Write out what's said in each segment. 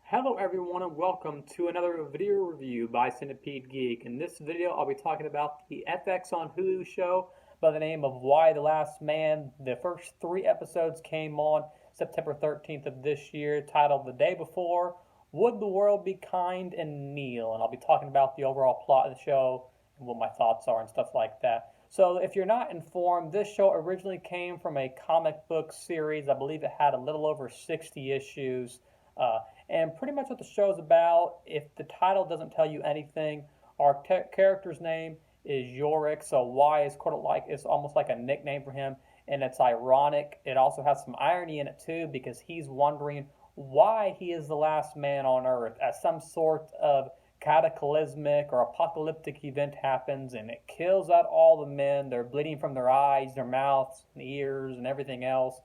Hello everyone and welcome to another video review by Centipede Geek. In this video I'll be talking about the FX on Hulu show by the name of Y: The Last Man. The first 3 episodes came on September 13th of this year, titled The Day Before, Would the World Be Kind and Kneel? And I'll be talking about the overall plot of the show and what my thoughts are and stuff like that. So if you're not informed, this show originally came from a comic book series. I believe it had a little over 60 issues. Uh, and pretty much what the show's about, if the title doesn't tell you anything, our character's name is Yorick, so Y is it's almost like a nickname for him, and it's ironic. It also has some irony in it too, because he's wondering why he is the last man on Earth, as some sort of cataclysmic or apocalyptic event happens and it kills out all the men. They're bleeding from their eyes, their mouths, and ears, and everything else,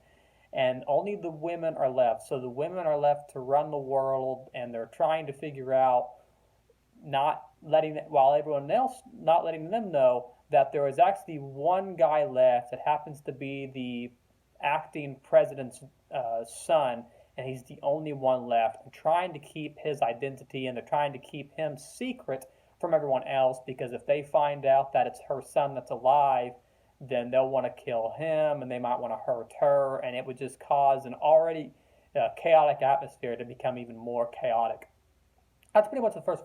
and only the women are left. So the women are left to run the world, and they're trying to figure out, not letting it, while everyone else not letting them know that there is actually one guy left that happens to be the acting president's son, and he's the only one left, and trying to keep his identity, and they're trying to keep him secret from everyone else, because if they find out that it's her son that's alive, then they'll want to kill him and they might want to hurt her, and it would just cause an already chaotic atmosphere to become even more chaotic. That's pretty much the first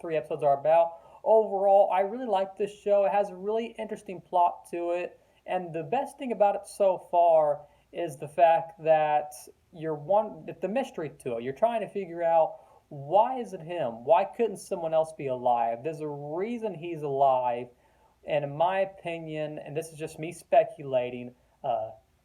3 episodes are about. Overall, I really like this show. It has a really interesting plot to it, and the best thing about it so far is the fact that the mystery to it. You're trying to figure out, why is it him? Why couldn't someone else be alive? There's a reason he's alive. And in my opinion, and this is just me speculating,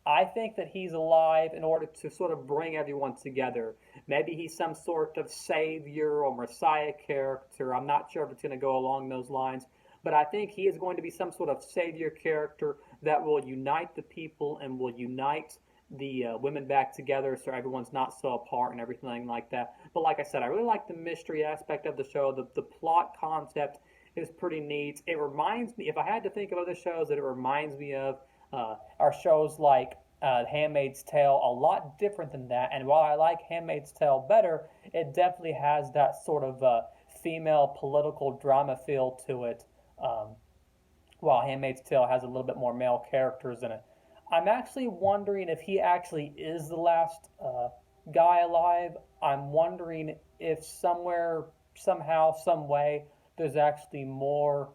I think that he's alive in order to sort of bring everyone together. Maybe he's some sort of savior or messiah character. I'm not sure if it's going to go along those lines, but I think he is going to be some sort of savior character that will unite the people and will unite the women back together so everyone's not so apart and everything like that. But like I said, I really like the mystery aspect of the show. The plot concept is pretty neat. It reminds me, if I had to think of other shows that it reminds me of, are shows like Handmaid's Tale. A lot different than that. And while I like Handmaid's Tale better, it definitely has that sort of female political drama feel to it. While Handmaid's Tale has a little bit more male characters in it. I'm actually wondering if he actually is the last guy alive. I'm wondering if somewhere, somehow, some way, there's actually more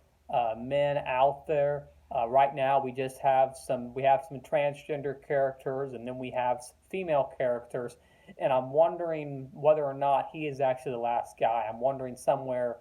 men out there. Right now, we have some transgender characters, and then we have some female characters, and I'm wondering whether or not he is actually the last guy. I'm wondering somewhere.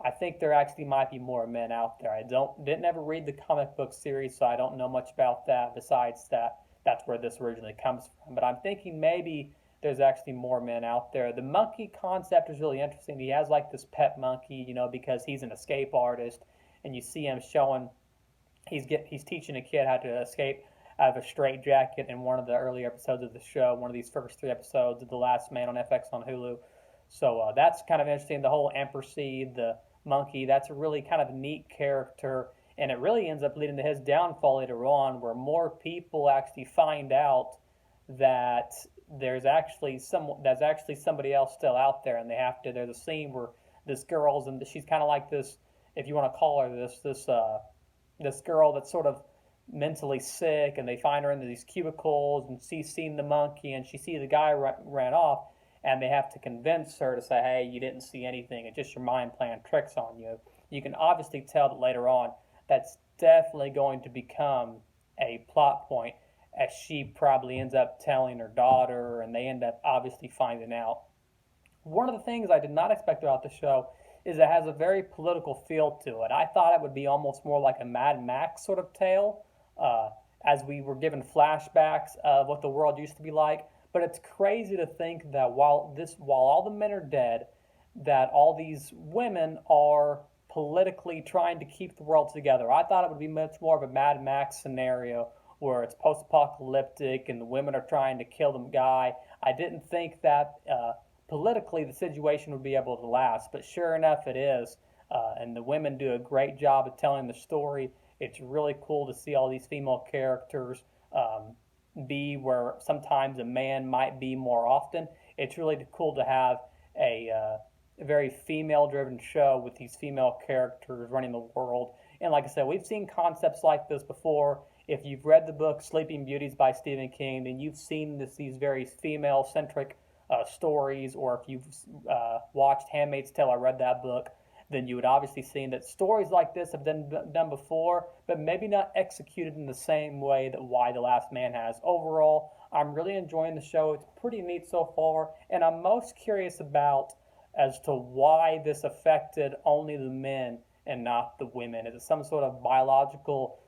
I think there actually might be more men out there. I didn't ever read the comic book series, so I don't know much about that. Besides that, that's where this originally comes from. But I'm thinking maybe there's actually more men out there. The monkey concept is really interesting. He has like this pet monkey, because he's an escape artist, and you see him showing he's teaching a kid how to escape out of a straitjacket in one of the early episodes of the show, one of these first 3 episodes of The Last Man on FX on Hulu. So that's kind of interesting. The whole Emperor Seed, the monkey, that's a really kind of neat character, and it really ends up leading to his downfall later on, where more people actually find out that there's actually somebody else still out there, and there's a scene where this girl's, and she's kind of like this, if you want to call her this girl that's sort of mentally sick, and they find her in these cubicles, and she's seen the monkey, and she sees the guy ran off, and they have to convince her to say, hey, you didn't see anything, it's just your mind playing tricks on you. You can obviously tell that later on that's definitely going to become a plot point, as she probably ends up telling her daughter, and they end up obviously finding out. One of the things I did not expect about the show is it has a very political feel to it. I thought it would be almost more like a Mad Max sort of tale, as we were given flashbacks of what the world used to be like. But it's crazy to think that while all the men are dead, that all these women are politically trying to keep the world together. I thought it would be much more of a Mad Max scenario where it's post-apocalyptic and the women are trying to kill the guy. I didn't think that politically the situation would be able to last, but sure enough it is. And the women do a great job of telling the story. It's really cool to see all these female characters be where sometimes a man might be more often. It's really cool to have a very female-driven show with these female characters running the world. And like I said, we've seen concepts like this before. If you've read the book Sleeping Beauties by Stephen King, then you've seen these very female-centric stories, or if you've watched Handmaid's Tale or read that book, then you would obviously seen that stories like this have been done before, but maybe not executed in the same way that Why the Last Man has. Overall, I'm really enjoying the show. It's pretty neat so far, and I'm most curious about as to why this affected only the men and not the women. Is it some sort of biological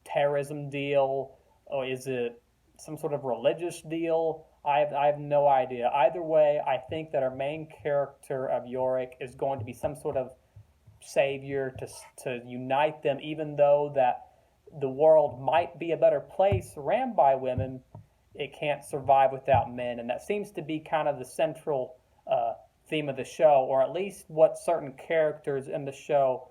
terrorism deal, or is it some sort of religious deal? I have no idea. Either way, I think that our main character of Yorick is going to be some sort of savior to unite them, even though that the world might be a better place ran by women. It can't survive without men, and that seems to be kind of the central theme of the show, or at least what certain characters in the show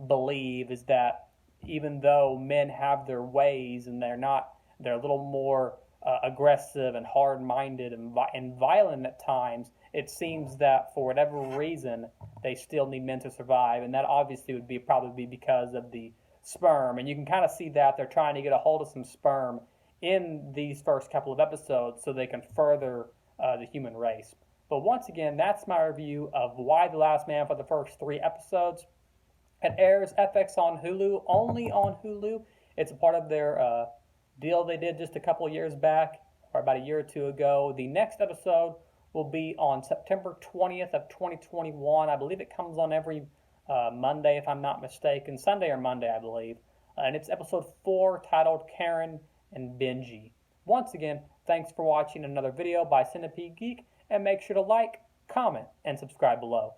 believe, is that even though men have their ways and they're a little more aggressive and hard-minded and violent at times, it seems that for whatever reason they still need men to survive, and that obviously would be probably because of the sperm. And you can kind of see that they're trying to get a hold of some sperm in these first couple of episodes so they can further the human race. But once again, that's my review of Why the Last Man for the first 3 episodes. It airs FX on Hulu, only on Hulu. It's a part of their deal they did just a couple of years back, or about a year or two ago. The next episode will be on September 20th of 2021. I believe it comes on every Monday, if I'm not mistaken. Sunday or Monday, I believe. And it's episode 4, titled Karen and Benji. Once again, thanks for watching another video by Centipede Geek, and make sure to like, comment, and subscribe below.